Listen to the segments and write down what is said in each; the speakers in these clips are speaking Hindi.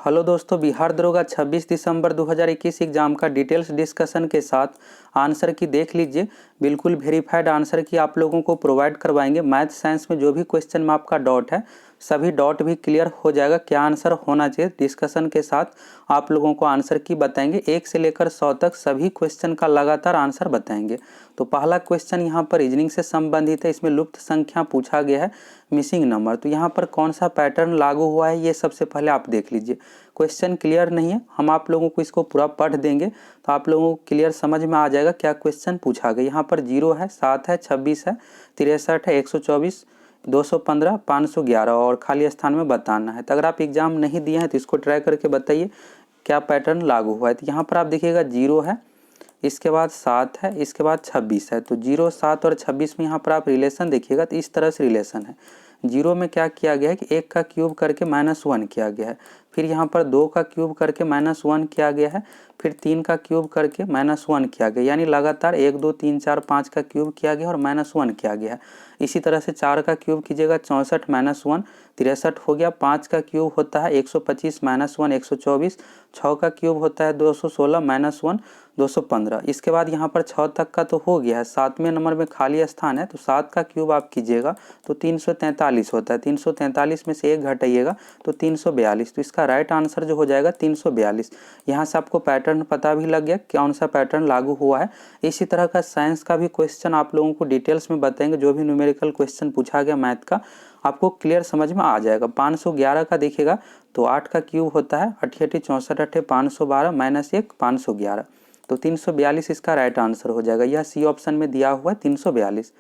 हेलो दोस्तों, बिहार दरोगा 26 दिसंबर 2021 एग्जाम का डिटेल्स डिस्कशन के साथ आंसर की देख लीजिए। बिल्कुल वेरीफाइड आंसर की आप लोगों को प्रोवाइड करवाएंगे। मैथ साइंस में जो भी क्वेश्चन में आपका डाउट है सभी डाउट भी क्लियर हो जाएगा। क्या आंसर होना चाहिए डिस्कशन के साथ आप लोगों को आंसर की बताएंगे। 1 से लेकर 100 तक सभी क्वेश्चन का लगातार आंसर बताएंगे। तो पहला क्वेश्चन यहाँ पर रीजनिंग से संबंधित है। इसमें लुप्त संख्या पूछा गया है, मिसिंग नंबर। तो यहाँ पर कौन सा पैटर्न लागू हुआ है ये सबसे पहले आप देख लीजिए। क्वेश्चन क्लियर नहीं है, हम आप लोगों को इसको पूरा पढ़ देंगे तो आप लोगों को क्लियर समझ में आ जाएगा क्या क्वेश्चन पूछा गया। यहाँ पर 0 है, 7 है, 26 है, 63 है, 124, 215, 511 और खाली स्थान में बताना है। तो अगर आप एग्जाम नहीं दिए हैं तो इसको ट्राई करके बताइए क्या पैटर्न लागू हुआ है। तो यहाँ पर आप देखिएगा 0 है, इसके बाद 7 है, इसके बाद 26 है। तो 0, 7 और 26 में यहाँ पर आप रिलेशन देखिएगा तो इस तरह से रिलेशन है। 0 में क्या किया गया है कि 1 का क्यूब करके -1 किया गया है, फिर यहाँ पर 2 का क्यूब करके -1 किया गया है, फिर 3 का क्यूब करके -1 किया गया, यानी लगातार 1 2 3 4 5 का क्यूब किया गया और -1 किया गया है। इसी तरह से 4 का क्यूब कीजिएगा 64 -1 63 हो गया। 5 का क्यूब होता है 125 -1 124, 6 का क्यूब होता है 216 -1 215। इसके बाद यहाँ पर 6 तक का तो हो गया है, 7वें नंबर में खाली स्थान है तो 7 का क्यूब आप कीजिएगा तो 343 होता है। 343 में से 1 घटाइएगा तो 342। तो इसका राइट आंसर जो हो जाएगा 342। यहाँ से आपको पैटर्न पता भी लग गया कौन सा पैटर्न लागू हुआ है। इसी तरह का साइंस का भी क्वेश्चन आप लोगों को डिटेल्स में बताएंगे। जो भी न्यूमेरिकल क्वेश्चन पूछा गया मैथ का आपको क्लियर समझ में आ जाएगा। 511 का देखिएगा तो 8 का क्यूब होता है 88 64 8 512 -1 511। तो 342 इसका राइट आंसर हो जाएगा। यह सी ऑप्शन में दिया हुआ है 342।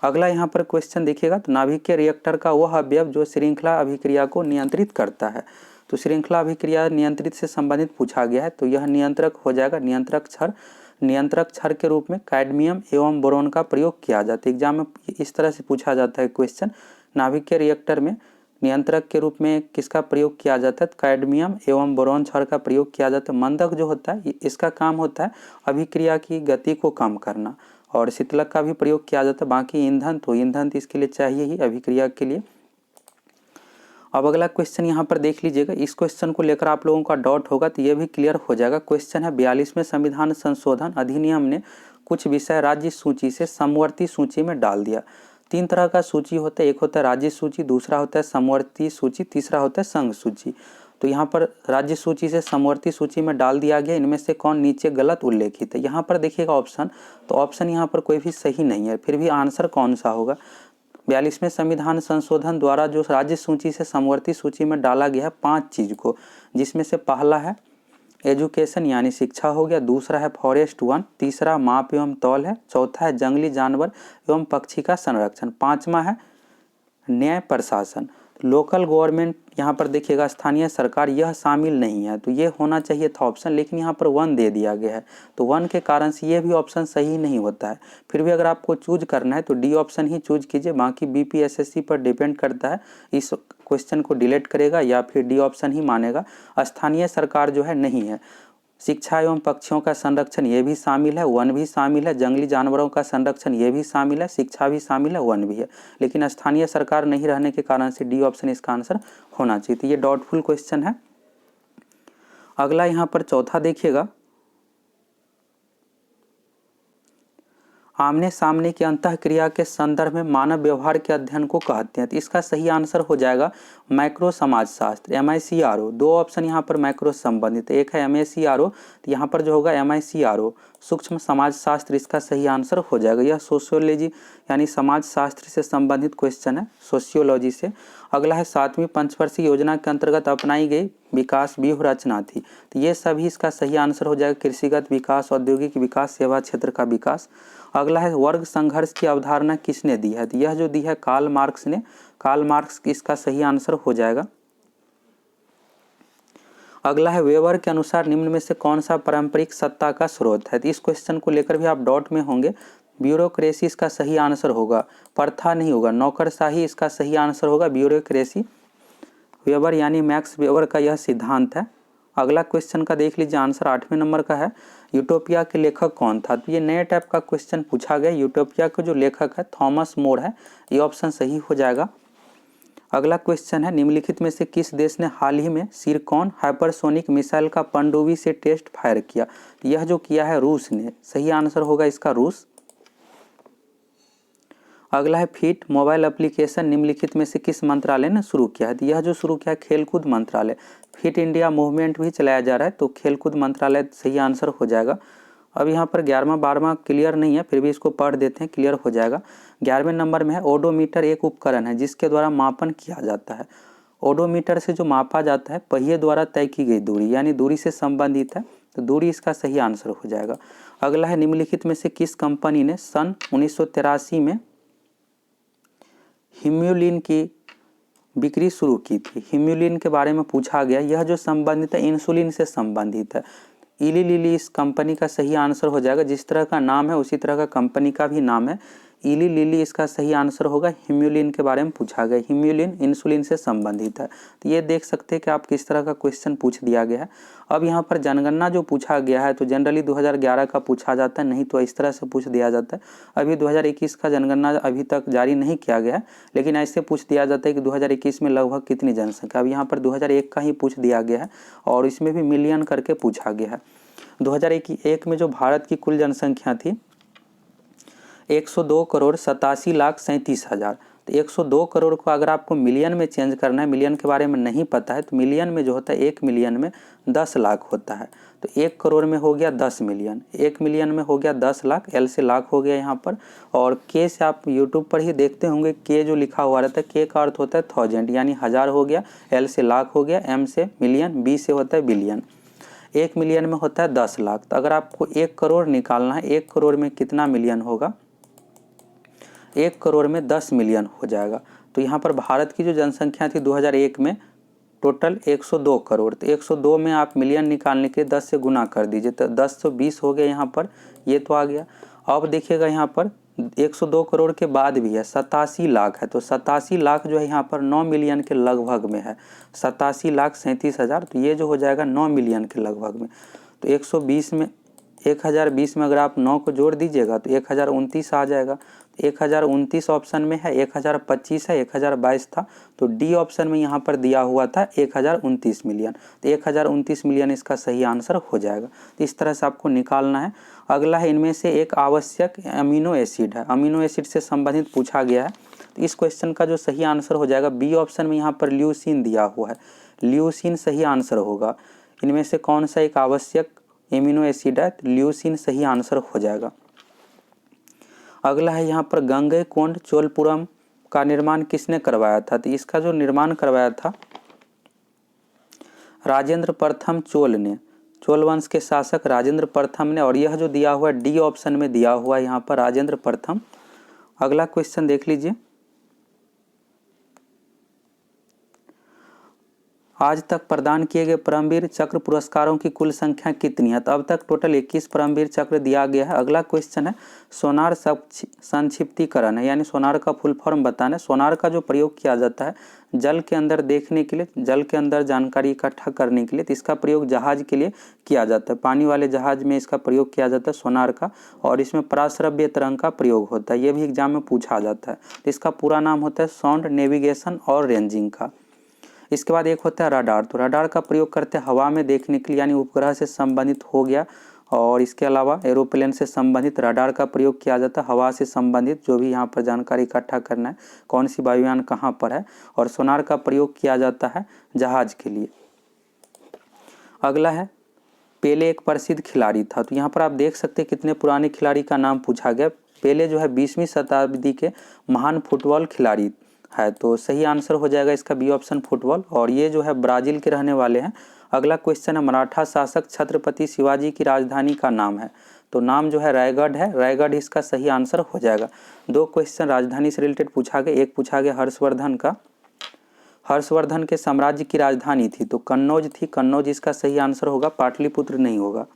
अगला यहाँ पर क्वेश्चन देखिएगा तो नाभिकीय रिएक्टर का वह अवयव जो श्रृंखला अभिक्रिया को नियंत्रित करता है। तो श्रृंखला अभिक्रिया नियंत्रित से संबंधित पूछा गया है तो यह नियंत्रक हो जाएगा नियंत्रक क्षार। नियंत्रक क्षार के रूप में कैडमियम एवं बोरोन का प्रयोग किया जाता है। एग्जाम में इस तरह से पूछा जाता है क्वेश्चन, नाभिकीय रिएक्टर में नियंत्रक के रूप में किसका प्रयोग किया जाता है। कैडमियम एवं बोरोन क्षार का प्रयोग किया जाता है। मंदक जो होता है इसका काम होता है अभिक्रिया की गति को कम करना, और शीतलक का भी प्रयोग किया जाता है। बाकी ईंधन तो ईंधन तो इसके लिए चाहिए ही अभिक्रिया के लिए। अब अगला क्वेश्चन यहाँ पर देख लीजिएगा। इस क्वेश्चन को लेकर आप लोगों का डाउट होगा तो ये भी क्लियर हो जाएगा। क्वेश्चन है 42वें संविधान संशोधन अधिनियम ने कुछ विषय राज्य सूची से समवर्ती सूची में डाल दिया। 3 तरह का सूची होता है, एक होता है राज्य सूची, दूसरा होता है समवर्ती सूची, तीसरा होता है संघ सूची। तो यहाँ पर राज्य सूची से समवर्ती सूची में डाल दिया गया। इनमें से कौन नीचे गलत उल्लेखित है। यहाँ पर देखिएगा ऑप्शन, तो ऑप्शन यहाँ पर कोई भी सही नहीं है। फिर भी आंसर कौन सा होगा। 42वें संविधान संशोधन द्वारा जो राज्य सूची से समवर्ती सूची में डाला गया है 5 चीज को, जिसमें से पहला है एजुकेशन यानी शिक्षा हो गया, दूसरा है फॉरेस्ट वन, तीसरा माप एवं तौल है, चौथा है जंगली जानवर एवं पक्षी का संरक्षण, 5वां है न्याय प्रशासन। लोकल गवर्नमेंट यहाँ पर देखिएगा स्थानीय सरकार, यह शामिल नहीं है तो ये होना चाहिए था ऑप्शन, लेकिन यहाँ पर 1 दे दिया गया है तो 1 के कारण से ये भी ऑप्शन सही नहीं होता है। फिर भी अगर आपको चूज करना है तो डी ऑप्शन ही चूज कीजिए। बाकी बीपीएसएससी पर डिपेंड करता है, इस क्वेश्चन को डिलीट करेगा या फिर डी ऑप्शन ही मानेगा। स्थानीय सरकार जो है नहीं है। शिक्षा एवं पक्षियों का संरक्षण ये भी शामिल है, 1 भी शामिल है, जंगली जानवरों का संरक्षण ये भी शामिल है, शिक्षा भी शामिल है, 1 भी है, लेकिन स्थानीय सरकार नहीं रहने के कारण से डी ऑप्शन इसका आंसर होना चाहिए। तो ये डाउटफुल क्वेश्चन है। अगला यहाँ पर चौथा देखिएगा, आमने सामने की अंतःक्रिया के संदर्भ में मानव व्यवहार के अध्ययन को कहते हैं। तो इसका सही आंसर हो जाएगा माइक्रो समाजशास्त्र MICRO। 2 ऑप्शन यहाँ पर माइक्रो संबंधित है, एक है MACRO, तो यहाँ पर जो होगा MICRO सूक्ष्म समाजशास्त्र इसका सही आंसर हो जाएगा। यह सोशियोलॉजी यानी समाजशास्त्र से संबंधित क्वेश्चन है, सोशियोलॉजी से। अगला है 7वीं पंचवर्षीय योजना के अंतर्गत अपनाई गई विकास व्यूह रचना थी। तो ये सभी इसका सही आंसर हो जाएगा कृषिगत विकास, औद्योगिक विकास, सेवा क्षेत्र का विकास। अगला है वर्ग संघर्ष की अवधारणा किसने दी है। तो यह जो दी है कार्ल मार्क्स ने, कार्ल मार्क्स इसका सही आंसर हो जाएगा। अगला है वेबर के अनुसार निम्न में से कौन सा पारंपरिक सत्ता का स्रोत है। तो इस क्वेश्चन को लेकर भी आप डाउट में होंगे। ब्यूरोक्रेसी इसका सही आंसर होगा, प्रथा नहीं होगा, नौकरशाही इसका सही आंसर होगा, ब्यूरोक्रेसी। वेबर यानी मैक्स वेबर का यह सिद्धांत है। अगला क्वेश्चन का देख लीजिए आंसर 8वें नंबर का है, यूटोपिया के लेखक कौन था। तो ये नए टाइप का क्वेश्चन पूछा गया। यूटोपिया का जो लेखक है थॉमस मोर है, ये ऑप्शन सही हो जाएगा। अगला क्वेश्चन है, निम्नलिखित में से किस देश ने हाल ही में सिरकॉन हाइपरसोनिक मिसाइल का पनडुब्बी से टेस्ट फायर किया? यह जो किया है रूस ने, सही आंसर होगा इसका रूस। अगला है, फिट मोबाइल एप्लीकेशन निम्नलिखित में से किस मंत्रालय ने शुरू किया है? तो यह जो शुरू किया है खेलकूद मंत्रालय। फिट इंडिया मूवमेंट भी चलाया जा रहा है, तो खेलकूद मंत्रालय सही आंसर हो जाएगा। अब यहाँ पर 11वां 12वां क्लियर नहीं है, फिर भी इसको पढ़ देते हैं, क्लियर हो जाएगा। 11वें नंबर में है, ओडोमीटर एक उपकरण है जिसके द्वारा मापन किया जाता है। ओडोमीटर से जो मापा जाता है पहिए द्वारा तय की गई दूरी, यानी दूरी से संबंधित है, तो दूरी इसका सही आंसर हो जाएगा। अगला है, निम्नलिखित में से किस कंपनी ने सन 1983 में हिम्यूलिन की बिक्री शुरू की थी? हिम्यूलिन के बारे में पूछा गया। यह जो संबंधित है इंसुलिन से संबंधित है। इली लिली इस कंपनी का सही आंसर हो जाएगा। जिस तरह का नाम है उसी तरह का कंपनी का भी नाम है, इली लिली इसका सही आंसर होगा। हिम्यूलिन के बारे में पूछा गया, हिम्यूलिन इंसुलिन से संबंधित है। तो ये देख सकते हैं कि आप किस तरह का क्वेश्चन पूछ दिया गया है। अब यहाँ पर जनगणना जो पूछा गया है तो जनरली 2011 का पूछा जाता है, नहीं तो इस तरह से पूछ दिया जाता है। अभी 2021 का जनगणना अभी तक जारी नहीं किया गया है, लेकिन ऐसे पूछ दिया जाता है कि 2021 में लगभग कितनी जनसंख्या। अब यहाँ पर 2001 का ही पूछ दिया गया है और इसमें भी मिलियन करके पूछा गया है। 2001 में जो भारत की कुल जनसंख्या थी 102,87,37,37,000। तो 102 करोड़ को अगर आपको मिलियन में चेंज करना है, मिलियन के बारे में नहीं पता है, तो मिलियन में जो होता है 1 मिलियन में 10 लाख होता है। तो 1 करोड़ में हो गया 10 मिलियन, 1 मिलियन में हो गया 10 लाख, एल से लाख हो गया यहाँ पर। और के से आप यूट्यूब पर ही देखते होंगे, के जो लिखा हुआ रहता है, के का अर्थ होता है 1000 यानी 1000 हो गया, एल से लाख हो गया, एम से मिलियन, बी से होता है बिलियन। 1 मिलियन में होता है 10 लाख। तो अगर आपको 1 करोड़ निकालना है, 1 करोड़ में कितना मिलियन होगा? 1 करोड़ में 10 मिलियन हो जाएगा। तो यहाँ पर भारत की जो जनसंख्या थी 2001 में टोटल 102 करोड़। तो 102 में आप मिलियन निकालने के 10 से गुना कर दीजिए, तो 10 तो 20 हो गया यहाँ पर, ये तो आ गया। अब देखिएगा यहाँ पर 102 करोड़ के बाद भी है 87 लाख है, तो 87 लाख जो है यहाँ पर 9 मिलियन के लगभग में है, 87,37,000। तो ये जो हो जाएगा 9 मिलियन के लगभग में। तो 120 में 1020 में अगर आप 9 को जोड़ दीजिएगा तो 1029 आ जाएगा। 1029 ऑप्शन में है, 1025 है, 1022 था, तो डी ऑप्शन में यहाँ पर दिया हुआ था 1029 मिलियन। तो 1029 मिलियन इसका सही आंसर हो जाएगा। तो इस तरह से आपको निकालना है। अगला है, इनमें से एक आवश्यक अमीनो एसिड है, अमीनो एसिड से संबंधित पूछा गया है। तो इस क्वेश्चन का जो सही आंसर हो जाएगा बी ऑप्शन में यहाँ पर ल्यूसीन दिया हुआ है, ल्यूसीन सही आंसर होगा। इनमें से कौन सा एक आवश्यक एमिनो एसिड है? तो ल्यूसीन सही आंसर हो जाएगा। अगला है यहाँ पर, गंगईकोंड चोलपुरम का निर्माण किसने करवाया था? तो इसका जो निर्माण करवाया था राजेंद्र प्रथम चोल ने, चोल वंश के शासक राजेंद्र प्रथम ने। और यह जो दिया हुआ डी ऑप्शन में दिया हुआ है यहाँ पर राजेंद्र प्रथम। अगला क्वेश्चन देख लीजिए, आज तक प्रदान किए गए परमवीर चक्र पुरस्कारों की कुल संख्या कितनी है? तो अब तक टोटल 21 परमवीर चक्र दिया गया है। अगला क्वेश्चन है, सोनार संक्षिप्तीकरण है, यानी सोनार का फुल फॉर्म बताना है। सोनार का जो प्रयोग किया जाता है जल के अंदर देखने के लिए, जल के अंदर जानकारी इकट्ठा करने के लिए, तो इसका प्रयोग जहाज के लिए किया जाता है। पानी वाले जहाज में इसका प्रयोग किया जाता है सोनार का, और इसमें पराश्रव्य तरंग का प्रयोग होता है। ये भी एग्जाम में पूछा जाता है। तो इसका पूरा नाम होता है साउंड नेविगेशन और रेंजिंग का। इसके बाद एक होता है रडार। तो रडार का प्रयोग करते हैं हवा में देखने के लिए, यानी उपग्रह से संबंधित हो गया। और इसके अलावा एरोप्लेन से संबंधित रडार का प्रयोग किया जाता है। हवा से संबंधित जो भी यहाँ पर जानकारी इकट्ठा करना है, कौन सी वायुयान कहाँ पर है। और सोनार का प्रयोग किया जाता है जहाज के लिए। अगला है, पेले एक प्रसिद्ध खिलाड़ी था। तो यहाँ पर आप देख सकते हैं कितने पुराने खिलाड़ी का नाम पूछा गया। पेले जो है 20वीं शताब्दी के महान फुटबॉल खिलाड़ी है, तो सही आंसर हो जाएगा इसका बी ऑप्शन फुटबॉल। और ये जो है ब्राजील के रहने वाले हैं। अगला क्वेश्चन है, मराठा शासक छत्रपति शिवाजी की राजधानी का नाम है। तो नाम जो है रायगढ़ है, रायगढ़ इसका सही आंसर हो जाएगा। 2 क्वेश्चन राजधानी से रिलेटेड पूछा गया। एक पूछा गया हर्षवर्धन का, हर्षवर्धन के साम्राज्य की राजधानी थी, तो कन्नौज थी, कन्नौज इसका सही आंसर होगा, पाटलिपुत्र नहीं होगा।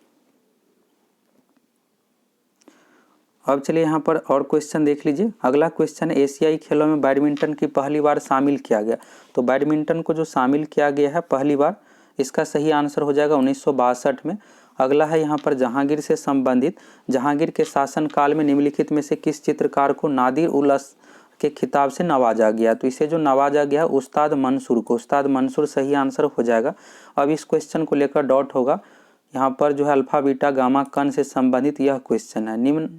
अब चलिए यहाँ पर और क्वेश्चन देख लीजिए। अगला क्वेश्चन है, एशियाई खेलों में बैडमिंटन की पहली बार शामिल किया गया। तो बैडमिंटन को जो शामिल किया गया है पहली बार, इसका सही आंसर हो जाएगा 1962 में। अगला है यहाँ पर जहांगीर से संबंधित, जहांगीर के शासनकाल में निम्नलिखित में से किस चित्रकार को नादिर उल के खिताब से नवाजा गया। तो इसे जो नवाजा गया उस्ताद मंसूर को, उस्ताद मंसूर सही आंसर हो जाएगा। अब इस क्वेश्चन को लेकर डॉट होगा, यहाँ पर जो है अल्फा बीटा गामा कण से संबंधित यह क्वेश्चन है। निम्न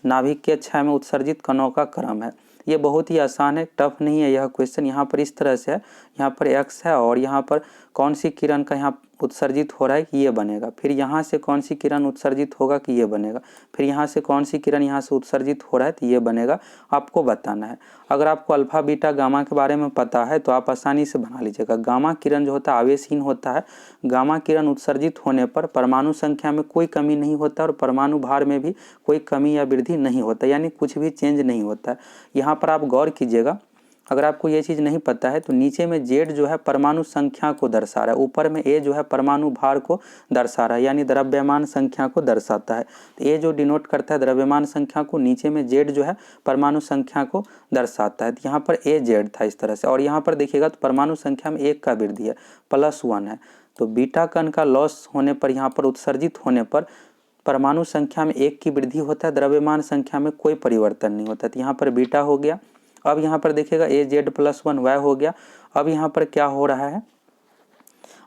नाभिकीय क्षय में उत्सर्जित कणों का क्रम है। ये बहुत ही आसान है, टफ नहीं है यह क्वेश्चन। यहाँ पर इस तरह से है, यहाँ पर एक्स है और यहाँ पर कौन सी किरण का यहाँ उत्सर्जित हो रहा है कि ये बनेगा, फिर यहाँ से कौन सी किरण उत्सर्जित होगा कि ये बनेगा, फिर यहाँ से कौन सी किरण यहाँ से उत्सर्जित हो रहा है तो ये बनेगा, आपको बताना है। अगर आपको अल्फा बीटा गामा के बारे में पता है तो आप आसानी से बना लीजिएगा। गामा किरण जो होता है आवेशहीन होता है। गामा किरण उत्सर्जित होने पर परमाणु संख्या में कोई कमी नहीं होता और परमाणु भार में भी कोई कमी या वृद्धि नहीं होता, यानी कुछ भी चेंज नहीं होता है। यहाँ पर आप गौर कीजिएगा, अगर आपको ये चीज़ नहीं पता है तो नीचे में जेड जो है परमाणु संख्या को दर्शा रहा है, ऊपर में ए जो है परमाणु भार को दर्शा रहा है, यानी द्रव्यमान संख्या को दर्शाता है। तो ए जो डिनोट करता है द्रव्यमान संख्या को, नीचे में जेड जो है परमाणु संख्या को दर्शाता है। तो यहाँ पर ए जेड था इस तरह से, और यहाँ पर देखिएगा तो परमाणु संख्या में 1 का वृद्धि है, +1 है। तो बीटा कण का लॉस होने पर, यहाँ पर उत्सर्जित होने पर परमाणु संख्या में 1 की वृद्धि होता है, द्रव्यमान संख्या में कोई परिवर्तन नहीं होता। तो यहाँ पर बीटा हो गया। अब यहाँ पर देखिएगा ए जेड +1 वाई हो गया। अब यहाँ पर क्या हो रहा है,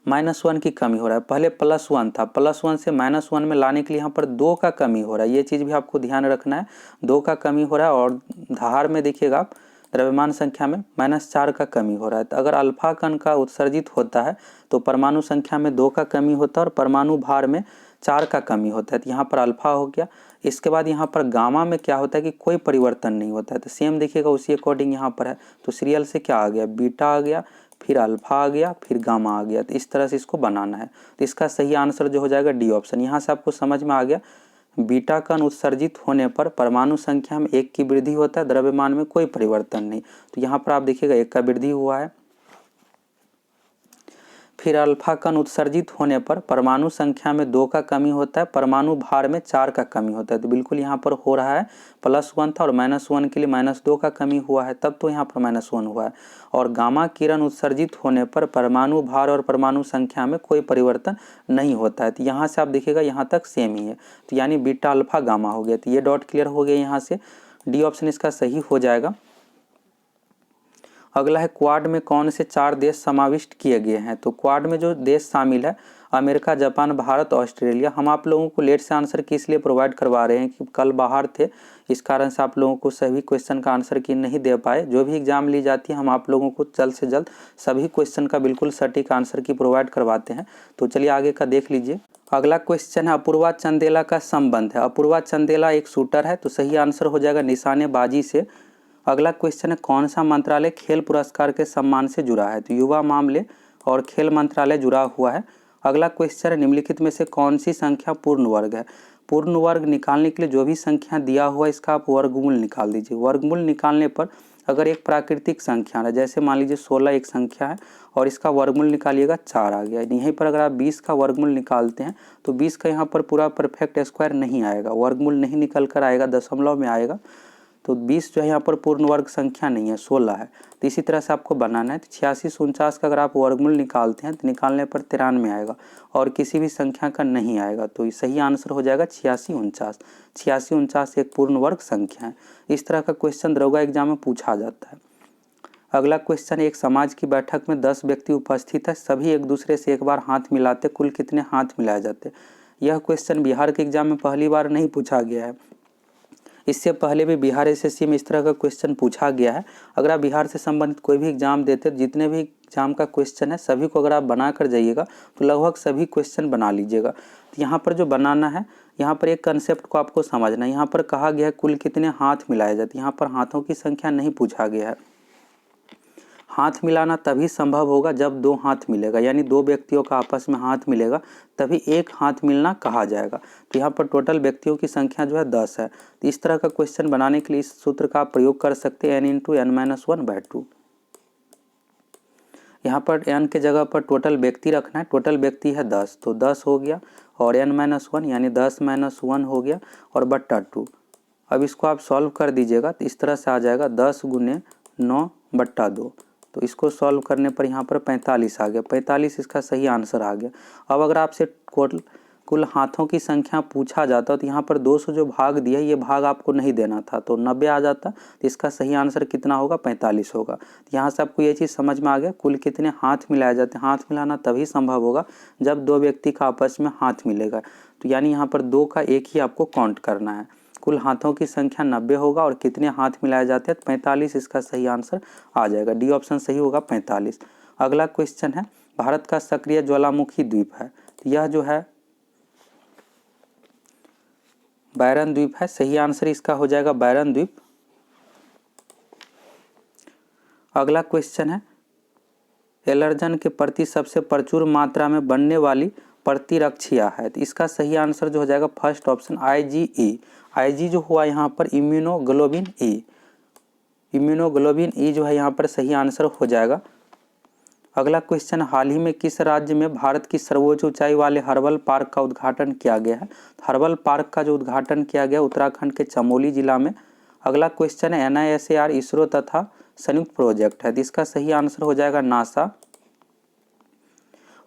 -1 की कमी हो रहा है। पहले +1 था, +1 से -1 में लाने के लिए यहाँ पर 2 का कमी हो रहा है। ये चीज़ भी आपको ध्यान रखना है, 2 का कमी हो रहा है। और धार में देखिएगा आप द्रव्यमान संख्या में -4 का कमी हो रहा है। तो अगर अल्फा कण का उत्सर्जित होता है तो परमाणु संख्या में 2 का कमी होता है और परमाणु भार में 4 का कमी होता है। तो यहाँ पर अल्फा हो गया। इसके बाद यहाँ पर गामा में क्या होता है कि कोई परिवर्तन नहीं होता है। तो सेम देखिएगा उसी अकॉर्डिंग यहाँ पर है। तो सीरियल से क्या आ गया, बीटा आ गया, फिर अल्फा आ गया, फिर गामा आ गया। तो इस तरह से इसको बनाना है। तो इसका सही आंसर जो हो जाएगा डी ऑप्शन। यहाँ से आपको समझ में आ गया, बीटा कण उत्सर्जित होने पर परमाणु संख्या में 1 की वृद्धि होता है, द्रव्यमान में कोई परिवर्तन नहीं। तो यहाँ पर आप देखिएगा 1 का वृद्धि हुआ है। फिर अल्फा कण उत्सर्जित होने पर परमाणु संख्या में 2 का कमी होता है, परमाणु भार में 4 का कमी होता है। तो बिल्कुल यहाँ पर हो रहा है, +1 था और -1 के लिए -2 का कमी हुआ है, तब तो यहाँ पर -1 हुआ है। और गामा किरण उत्सर्जित होने पर परमाणु भार और परमाणु संख्या में कोई परिवर्तन नहीं होता है। तो यहाँ से आप देखिएगा यहाँ तक सेम ही है। तो यानी बीटा अल्फा गामा हो गया। तो ये डॉट क्लियर हो गया, यहाँ से डी ऑप्शन इसका सही हो जाएगा। अगला है क्वाड में कौन से 4 देश समाविष्ट किए गए हैं। तो क्वाड में जो देश शामिल है अमेरिका, जापान, भारत, ऑस्ट्रेलिया। हम आप लोगों को लेट से आंसर किस लिए प्रोवाइड करवा रहे हैं कि कल बाहर थे, इस कारण से आप लोगों को सभी क्वेश्चन का आंसर की नहीं दे पाए। जो भी एग्जाम ली जाती है हम आप लोगों को जल्द से जल्द सभी क्वेश्चन का बिल्कुल सटीक आंसर की प्रोवाइड करवाते हैं। तो चलिए आगे का देख लीजिए। अगला क्वेश्चन है अपूर्वा चंदेला का संबंध है। अपूर्वा चंदेला एक शूटर है, तो सही आंसर हो जाएगा निशानेबाजी से। अगला क्वेश्चन है कौन सा मंत्रालय खेल पुरस्कार के सम्मान से जुड़ा है। तो युवा मामले और खेल मंत्रालय जुड़ा हुआ है। अगला क्वेश्चन है निम्नलिखित में से कौन सी संख्या पूर्ण वर्ग है। पूर्ण वर्ग निकालने के लिए जो भी संख्या दिया हुआ है इसका आप वर्गमूल निकाल दीजिए। वर्गमूल निकालने पर अगर एक प्राकृतिक संख्या है, जैसे मान लीजिए 16 एक संख्या है और इसका वर्गमूल निकालिएगा 4 आ गया। यहीं पर अगर आप 20 का वर्गमूल निकालते हैं तो 20 का यहाँ पर पूरा परफेक्ट स्क्वायर नहीं आएगा, वर्गमूल नहीं निकल कर आएगा, दशमलव में आएगा। तो 20 जो है यहाँ पर पूर्ण वर्ग संख्या नहीं है, 16 है। तो इसी तरह से आपको बनाना है। तो 86 से 49 का अगर आप वर्गमूल निकालते हैं तो निकालने पर 93 आएगा और किसी भी संख्या का नहीं आएगा। तो सही आंसर हो जाएगा 86 49। 86 49 एक पूर्ण वर्ग संख्या है। इस तरह का क्वेश्चन दरोगा एग्जाम में पूछा जाता है। अगला क्वेश्चन, एक समाज की बैठक में 10 व्यक्ति उपस्थित है, सभी एक दूसरे से एक बार हाथ मिलाते, कुल कितने हाथ मिलाए जाते। यह क्वेश्चन बिहार के एग्जाम में पहली बार नहीं पूछा गया है, इससे पहले भी बिहार एसएससी में इस तरह का क्वेश्चन पूछा गया है। अगर आप बिहार से संबंधित कोई भी एग्जाम देते, जितने भी एग्जाम का क्वेश्चन है सभी को अगर आप बना कर जाइएगा तो लगभग सभी क्वेश्चन बना लीजिएगा। तो यहाँ पर जो बनाना है, यहाँ पर एक कंसेप्ट को आपको समझना है। यहाँ पर कहा गया है कुल कितने हाथ मिलाए जाते, यहाँ पर हाथों की संख्या नहीं पूछा गया है। हाथ मिलाना तभी संभव होगा जब 2 हाथ मिलेगा, यानी 2 व्यक्तियों का आपस में हाथ मिलेगा तभी एक हाथ मिलना कहा जाएगा। तो यहाँ पर टोटल व्यक्तियों की संख्या जो है 10 है। तो इस तरह का क्वेश्चन बनाने के लिए इस सूत्र का आप प्रयोग कर सकते हैं, n × n-1/2। यहाँ पर n के जगह पर टोटल व्यक्ति रखना है, टोटल व्यक्ति है 10, तो 10 हो गया और n-1 यानी 10 - 1 हो गया और बट्टा 2। अब इसको आप सॉल्व कर दीजिएगा तो इस तरह से आ जाएगा 10 × 9/2। तो इसको सॉल्व करने पर यहाँ पर 45 आ गया, 45 इसका सही आंसर आ गया। अब अगर आपसे कुल हाथों की संख्या पूछा जाता तो यहाँ पर 200 जो भाग दिया ये भाग आपको नहीं देना था, तो 90 आ जाता। तो इसका सही आंसर कितना होगा? 45 होगा। तो यहाँ से आपको ये चीज़ समझ में आ गया कुल कितने हाथ मिलाए जाते हैं। हाथ मिलाना तभी संभव होगा जब दो व्यक्ति का आपस में हाथ मिलेगा। तो यानी यहाँ पर 2 का 1 ही आपको काउंट करना है। कुल हाथों की संख्या 90 होगा और कितने हाथ मिलाए जाते हैं? 45। इसका सही आंसर आ जाएगा, डी ऑप्शन सही होगा, 45। अगला क्वेश्चन है, भारत का सक्रिय ज्वालामुखी द्वीप है, तो यह जो है बैरन द्वीप है। सही आंसर इसका हो जाएगा बैरन द्वीप। अगला क्वेश्चन है, एलर्जन के प्रति सबसे प्रचुर मात्रा में बनने वाली प्रतिरक्षिया है, तो इसका सही आंसर जो हो जाएगा फर्स्ट ऑप्शन IgE। IG जो हुआ यहाँ पर इम्यूनोग्लोबिन ई। इम्यूनोग्लोबिन ई जो है यहाँ पर सही आंसर हो जाएगा। अगला क्वेश्चन, हाल ही में किस राज्य में भारत की सर्वोच्च ऊंचाई वाले हर्बल पार्क का उद्घाटन किया गया है? हर्बल पार्क का जो उद्घाटन किया गया उत्तराखंड के चमोली जिला में। अगला क्वेश्चन है, NISAR इसरो तथा संयुक्त प्रोजेक्ट है, तो इसका सही आंसर हो जाएगा नासा।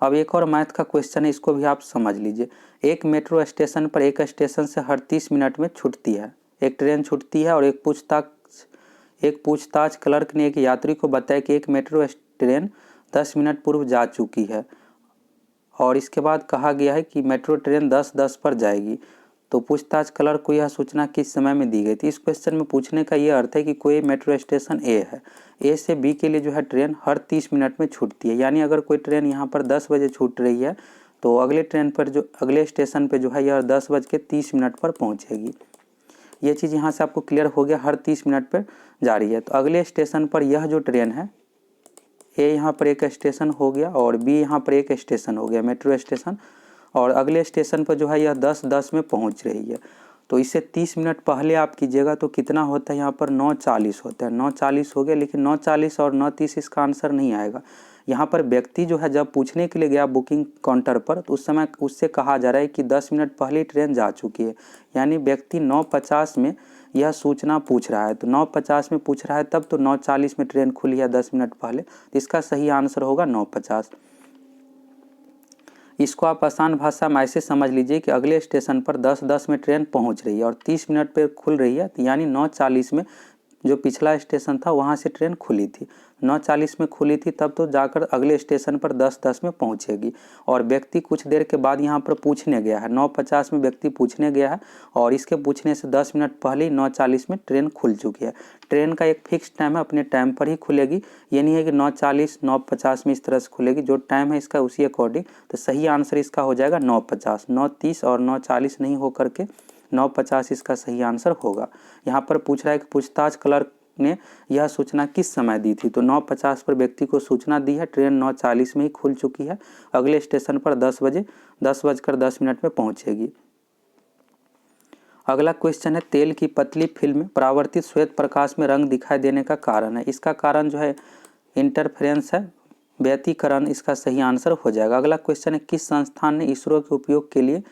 अब एक और मैथ का क्वेश्चन है, इसको भी आप समझ लीजिए। एक मेट्रो स्टेशन पर एक स्टेशन से हर 30 मिनट में छूटती है एक ट्रेन छूटती है और एक पूछताछ क्लर्क ने एक यात्री को बताया कि एक मेट्रो ट्रेन 10 मिनट पूर्व जा चुकी है और इसके बाद कहा गया है कि मेट्रो ट्रेन 10:10 पर जाएगी। तो पूछताछ क्लर्क को यह सूचना किस समय में दी गई थी? इस क्वेश्चन में पूछने का यह अर्थ है कि कोई मेट्रो स्टेशन ए है, ए से बी के लिए जो है ट्रेन हर 30 मिनट में छूटती है। यानी अगर कोई ट्रेन यहाँ पर 10 बजे छूट रही है तो अगले ट्रेन पर जो अगले स्टेशन पर जो है यह 10:30 पर पहुँचेगी। ये चीज़ यहाँ से आपको क्लियर हो गया, हर 30 मिनट पर जा रही है। तो अगले स्टेशन पर यह जो ट्रेन है, ए यहाँ पर एक स्टेशन हो गया और बी यहाँ पर एक स्टेशन हो गया मेट्रो स्टेशन, और अगले स्टेशन पर जो है यह 10:10 में पहुँच रही है। तो इससे 30 मिनट पहले आप कीजिएगा तो कितना होता है? यहाँ पर 9:40 होता है। 9:40 हो गया, लेकिन 9:40 और 9:30 इसका आंसर नहीं आएगा। यहाँ पर व्यक्ति जो है जब पूछने के लिए गया बुकिंग काउंटर पर तो उस समय उससे कहा जा रहा है कि 10 मिनट पहले ट्रेन जा चुकी है। यानी व्यक्ति 9:50 में यह सूचना पूछ रहा है, तो 9:50 में पूछ रहा है तब तो 9:40 में ट्रेन खुली है 10 मिनट पहले, तो इसका सही आंसर होगा 9:50। इसको आप आसान भाषा में ऐसे समझ लीजिए कि अगले स्टेशन पर 10:10 में ट्रेन पहुंच रही है और 30 मिनट पर खुल रही है, यानी 9:40 में जो पिछला स्टेशन था वहां से ट्रेन खुली थी। 9:40 में खुली थी तब तो जाकर अगले स्टेशन पर 10:10 में पहुंचेगी। और व्यक्ति कुछ देर के बाद यहाँ पर पूछने गया है, 9:50 में व्यक्ति पूछने गया है और इसके पूछने से 10 मिनट पहले ही 9:40 में ट्रेन खुल चुकी है। ट्रेन का एक फिक्स टाइम है, अपने टाइम पर ही खुलेगी। ये नहीं है कि 9:40 9:50 में इस तरह से खुलेगी, जो टाइम है इसका उसी अकॉर्डिंग। तो सही आंसर इसका हो जाएगा 9:50। 9:30 और 9:40 नहीं होकर के 9:50 इसका सही आंसर होगा। यहाँ पर पूछ रहा है कि पूछताछ क्लर्क ने यह सूचना किस समय दी थी? तो 9:50 पर व्यक्ति को सूचना दी है, ट्रेन 9:40 में ही खुल चुकी है, अगले स्टेशन पर 10:10 में पहुंचेगी। अगला क्वेश्चन है, तेल की पतली फिल्म में परावर्तित श्वेत प्रकाश में रंग दिखाई देने का कारण है। इसका कारण जो है इंटरफेरेंस है, व्यतिकरण, इसका सही आंसर हो जाएगा। अगला क्वेश्चन है, किस संस्थान ने इसरो के उपयोग के लिए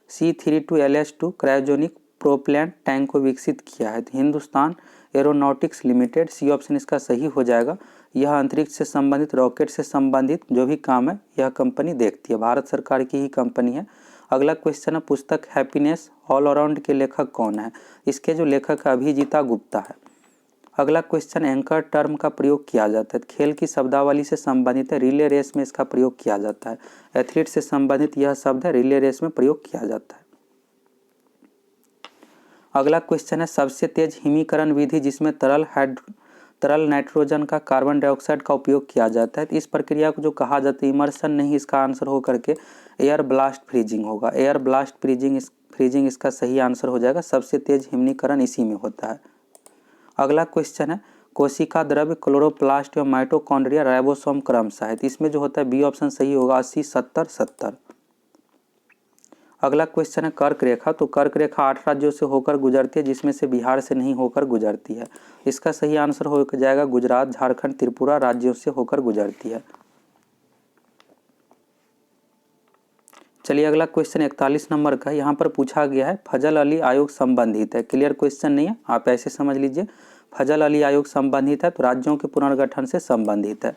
C32LS2 क्रायोजेनिक प्रोपेलेंट टैंक को विकसित किया है? तो Hindustan aeronautics limited, C option इसका सही हो जाएगा। यह अंतरिक्ष से संबंधित, रॉकेट से संबंधित जो भी काम है यह कंपनी देखती है, भारत सरकार की ही कंपनी है। अगला क्वेश्चन है, पुस्तक हैप्पीनेस ऑल अराउंड के लेखक कौन है? इसके जो लेखक है अभिजीता गुप्ता है। अगला क्वेश्चन, एंकर टर्म का प्रयोग किया जाता है, खेल की शब्दावली से संबंधित है, रिले रेस में इसका प्रयोग किया जाता है। एथलीट से संबंधित यह शब्द है, रिले रेस में प्रयोग किया जाता है। अगला क्वेश्चन है, सबसे तेज हिमीकरण विधि जिसमें तरल नाइट्रोजन का कार्बन डाइऑक्साइड का उपयोग किया जाता है, तो इस प्रक्रिया को जो कहा जाता है इमर्सन नहीं, इसका आंसर हो करके एयर ब्लास्ट फ्रीजिंग होगा। एयर ब्लास्ट फ्रीजिंग इसका सही आंसर हो जाएगा। सबसे तेज हिमीकरण इसी में होता है। अगला क्वेश्चन है, कोशिका द्रव्य क्लोरोप्लास्ट या माइटोकॉन्ड्रिया राइबोसोम क्रमशः है, तो इसमें जो होता है बी ऑप्शन सही होगा, 80 70 70। अगला क्वेश्चन है, कर्क रेखा, तो कर्क रेखा 8 राज्यों से होकर गुजरती है जिसमें से बिहार से नहीं होकर गुजरती है। इसका सही आंसर हो जाएगा गुजरात, झारखंड, त्रिपुरा राज्यों से होकर गुजरती है। चलिए अगला क्वेश्चन 41 नंबर का, यहाँ पर पूछा गया है फजल अली आयोग संबंधित है। क्लियर क्वेश्चन नहीं है, आप ऐसे समझ लीजिए, फजल अली आयोग संबंधित है तो राज्यों के पुनर्गठन से संबंधित है।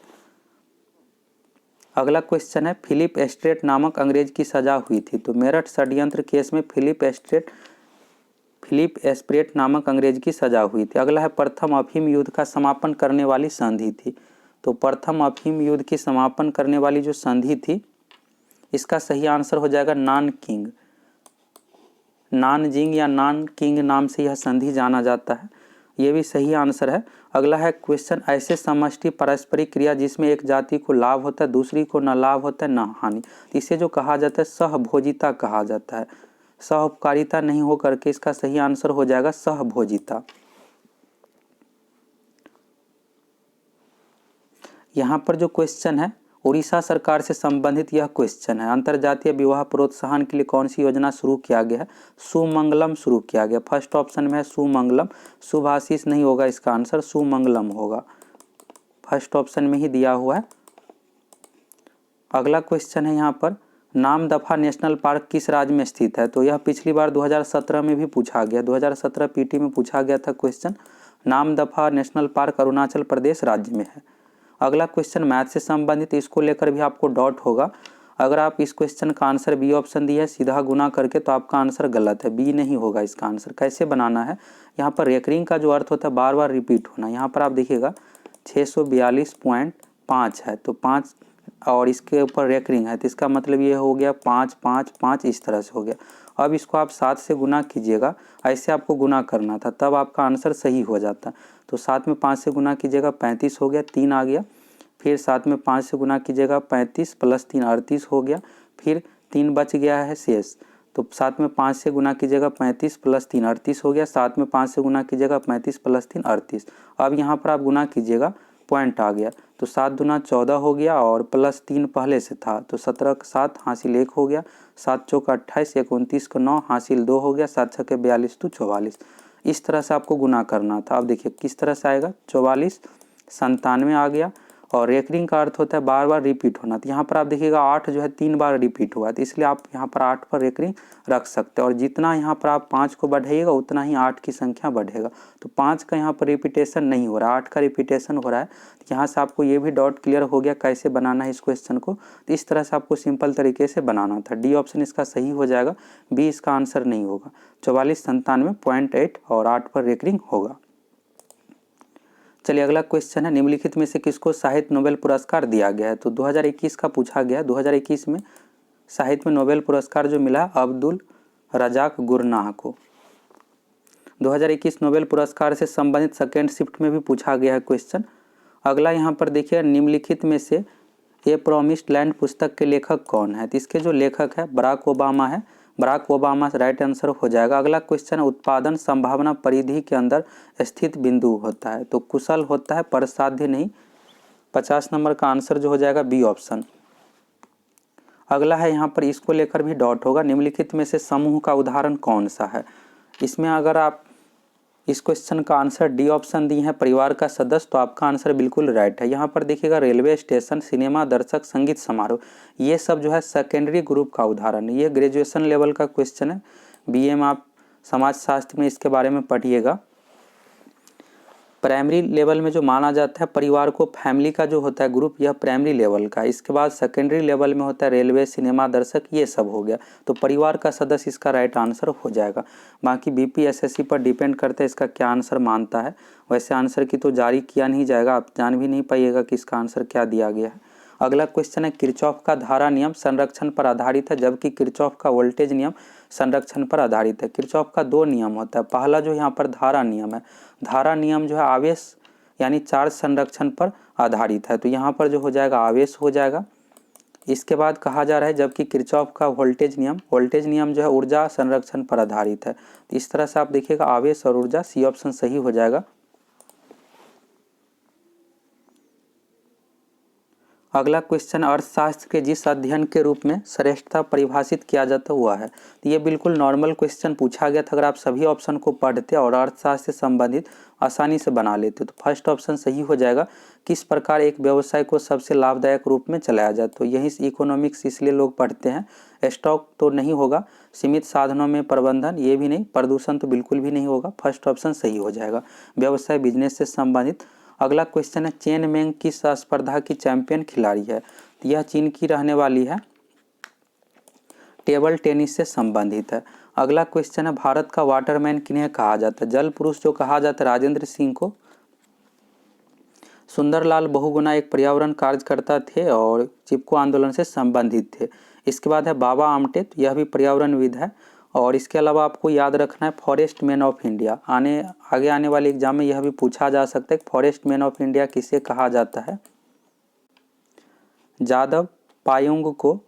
अगला क्वेश्चन है फिलिप एस्ट्रेट नामक अंग्रेज की सजा हुई थी। तो मेरठ षड्यंत्र केस में फिलिप एस्प्रेट नामक अंग्रेज की सजा हुई थी। अगला है प्रथम अफीम युद्ध का समापन करने वाली संधि थी। तो प्रथम अफीम युद्ध की समापन करने वाली जो संधि थी, इसका सही आंसर हो जाएगा नानकिंग। नानजिंग या नानकिंग नाम से यह संधि जाना जाता है, ये भी सही आंसर है। अगला है क्वेश्चन ऐसे समष्टि पारस्परिक क्रिया जिसमें एक जाति को लाभ होता है दूसरी को न लाभ होता है न हानि, इसे जो कहा जाता है सहभोजिता कहा जाता है। सहउपकारिता नहीं हो करके इसका सही आंसर हो जाएगा सहभोजिता। यहाँ पर जो क्वेश्चन है उड़ीसा सरकार से संबंधित यह क्वेश्चन है। अंतरजातीय विवाह प्रोत्साहन के लिए कौन सी योजना शुरू किया गया है? सुमंगलम शुरू किया गया। फर्स्ट ऑप्शन में है सुमंगलम, शुभाशीष नहीं होगा इसका आंसर, सुमंगलम होगा, फर्स्ट ऑप्शन में ही दिया हुआ है। अगला क्वेश्चन है यहाँ पर नामदफा नेशनल पार्क किस राज्य में स्थित है? तो यह पिछली बार 2017 में भी पूछा गया, 2017 पीटी में पूछा गया था question. Namdapha national park Arunachal Pradesh राज्य में है। अगला क्वेश्चन मैथ से संबंधित, इसको लेकर भी आपको डाउट होगा। अगर आप इस क्वेश्चन का आंसर बी ऑप्शन दिया है सीधा गुना करके, तो आपका आंसर गलत है, बी नहीं होगा इसका आंसर। कैसे बनाना है? यहाँ पर रेकरिंग का जो अर्थ होता है बार बार रिपीट होना। यहाँ पर आप देखिएगा 642.5 है, तो 5 और इसके ऊपर रेकरिंग है, तो इसका मतलब ये हो गया 5 5 5, इस तरह से हो गया। अब इसको आप 7 से गुना कीजिएगा, ऐसे आपको गुना करना था, तब आपका आंसर सही हो जाता। तो 7 में 5 से गुना कीजिएगा 35 हो गया, 3 आ गया। फिर 7 में 5 से गुना कीजिएगा 35 प्लस 3 38 हो गया। फिर 3 बच गया है शेष, तो 7 में 5 से गुना कीजिएगा 35 प्लस 3 38 हो गया। 7 में 5 से गुना कीजिएगा 35 प्लस 3 38। अब यहाँ पर आप गुना कीजिएगा, पॉइंट आ गया, तो 7 दूना 14 हो गया और प्लस 3 पहले से था, तो 17 का 7 हासिल 1 हो गया। 7 चौका 28, 29 को 9 हासिल 2 हो गया। 7 छक्के 42 तो 44। इस तरह से आपको गुना करना था। अब देखिए किस तरह से आएगा, 44 97 आ गया। और रेकरिंग का अर्थ होता है बार बार रिपीट होना। तो यहाँ पर आप देखिएगा 8 जो है 3 बार रिपीट हुआ, तो इसलिए आप यहाँ पर 8 पर रेकरिंग रख सकते हैं। और जितना यहाँ पर आप 5 को बढ़ाइएगा उतना ही 8 की संख्या बढ़ेगा। तो 5 का यहाँ पर रिपीटेशन नहीं हो रहा, 8 का रिपीटेशन हो रहा है। तो यहाँ से आपको ये भी डाउट क्लियर हो गया कैसे बनाना है इस क्वेश्चन को। तो इस तरह से आपको सिंपल तरीके से बनाना था। डी ऑप्शन इसका सही हो जाएगा, बी इसका आंसर नहीं होगा। 44 97.8 और 8 पर रेकरिंग होगा। चलिए अगला क्वेश्चन है निम्नलिखित में से किसको साहित्य नोबेल पुरस्कार दिया गया है? तो 2021 का पूछा गया। 2021 में साहित्य में नोबेल पुरस्कार जो मिला अब्दुल रजाक गुरनाह को। 2021 नोबेल पुरस्कार से संबंधित सेकेंड शिफ्ट में भी पूछा गया है क्वेश्चन। अगला यहाँ पर देखिए निम्नलिखित में से ए प्रॉमिस्ड लैंड पुस्तक के लेखक कौन है? तो इसके जो लेखक है बराक ओबामा है, बराक ओबामा राइट आंसर हो जाएगा। अगला क्वेश्चन उत्पादन संभावना परिधि के अंदर स्थित बिंदु होता है, तो कुशल होता है पर साध्य नहीं। 50 नंबर का आंसर जो हो जाएगा बी ऑप्शन। अगला है यहाँ पर इसको लेकर भी डाउट होगा, निम्नलिखित में से समूह का उदाहरण कौन सा है? इसमें अगर आप इस क्वेश्चन का आंसर डी ऑप्शन दिए हैं परिवार का सदस्य, तो आपका आंसर बिल्कुल राइट है। यहाँ पर देखिएगा रेलवे स्टेशन, सिनेमा, दर्शक, संगीत समारोह, ये सब जो है सेकेंडरी ग्रुप का उदाहरण है। ये ग्रेजुएशन लेवल का क्वेश्चन है, बीए में आप समाजशास्त्र में इसके बारे में पढ़िएगा। प्राइमरी लेवल में जो माना जाता है परिवार को, फैमिली का जो होता है ग्रुप, यह प्राइमरी लेवल का। इसके बाद सेकेंडरी लेवल में होता है रेलवे, सिनेमा, दर्शक, ये सब हो गया। तो परिवार का सदस्य इसका राइट आंसर हो जाएगा। बाकी बीपीएसएससी पर डिपेंड करता है इसका क्या आंसर मानता है। वैसे आंसर की तो जारी किया नहीं जाएगा, आप जान भी नहीं पाइएगा कि इसका आंसर क्या दिया गया है। अगला क्वेश्चन है किरचॉफ का धारा नियम संरक्षण पर आधारित है जबकि किरचॉफ का वोल्टेज नियम संरक्षण पर आधारित है। किरचॉफ का 2 नियम होता है। पहला जो यहाँ पर धारा नियम है, धारा नियम जो है आवेश यानी चार्ज संरक्षण पर आधारित है, तो यहाँ पर जो हो जाएगा आवेश हो जाएगा। इसके बाद कहा जा रहा है जबकि किरचॉफ का वोल्टेज नियम जो है ऊर्जा संरक्षण पर आधारित है। तो इस तरह से आप देखिएगा आवेश और ऊर्जा, सी ऑप्शन सही हो जाएगा। अगला क्वेश्चन अर्थशास्त्र के जिस अध्ययन के रूप में श्रेष्ठता परिभाषित किया जाता हुआ है, तो ये बिल्कुल नॉर्मल क्वेश्चन पूछा गया था। अगर आप सभी ऑप्शन को पढ़ते और अर्थशास्त्र से संबंधित आसानी से बना लेते तो फर्स्ट ऑप्शन सही हो जाएगा। किस प्रकार एक व्यवसाय को सबसे लाभदायक रूप में चलाया जाए, तो यही इकोनॉमिक्स इसलिए लोग पढ़ते हैं। स्टॉक तो नहीं होगा, सीमित साधनों में प्रबंधन ये भी नहीं, प्रदूषण तो बिल्कुल भी नहीं होगा, फर्स्ट ऑप्शन सही हो जाएगा। व्यवसाय बिजनेस से संबंधित। अगला क्वेश्चन है चेन मेंग किस स्पर्धा की चैंपियन खिलाड़ी है? तो यह चीन की रहने वाली है, टेबल टेनिस से संबंधित है। अगला क्वेश्चन है, भारत का वाटरमैन किन्हें कहा जाता है? जल पुरुष जो कहा जाता है राजेंद्र सिंह को। सुंदरलाल बहुगुणा एक पर्यावरण कार्यकर्ता थे और चिपको आंदोलन से संबंधित थे। इसके बाद है बाबा आमटे, तो यह भी पर्यावरणविद है। और इसके अलावा आपको याद रखना है फॉरेस्ट मैन ऑफ इंडिया। आगे आने वाले एग्जाम में यह भी पूछा जा सकता है कि फॉरेस्ट मैन ऑफ इंडिया किसे कहा जाता है? जादव पायुंग को